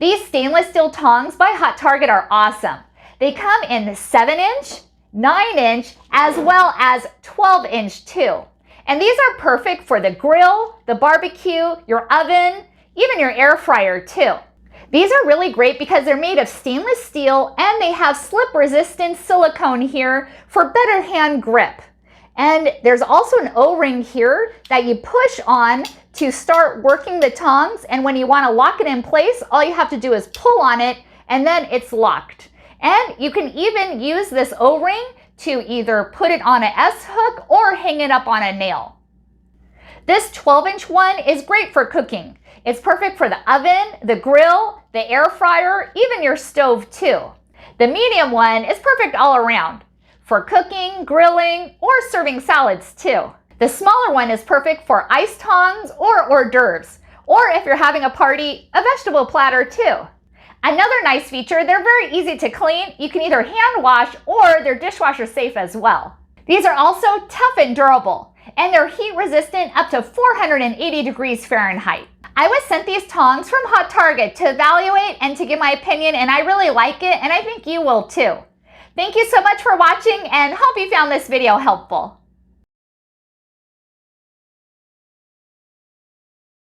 These stainless steel tongs by Hot Target are awesome. They come in 7-inch, 9-inch, as well as 12-inch too. And these are perfect for the grill, the barbecue, your oven, even your air fryer too. These are really great because they're made of stainless steel and they have slip-resistant silicone here for better hand grip. And there's also an O-ring here that you push on to start working the tongs, and when you want to lock it in place, all you have to do is pull on it and then it's locked. And you can even use this O-ring to either put it on an S-hook or hang it up on a nail. This 12-inch one is great for cooking. It's perfect for the oven, the grill, the air fryer, even your stove too. The medium one is perfect all around for cooking, grilling, or serving salads too. The smaller one is perfect for ice tongs or hors d'oeuvres, or if you're having a party, a vegetable platter too. Another nice feature, they're very easy to clean. You can either hand wash or they're dishwasher safe as well. These are also tough and durable, and they're heat resistant up to 480 degrees Fahrenheit. I was sent these tongs from Hot Target to evaluate and to give my opinion, and I really like it, and I think you will too. Thank you so much for watching, and hope you found this video helpful.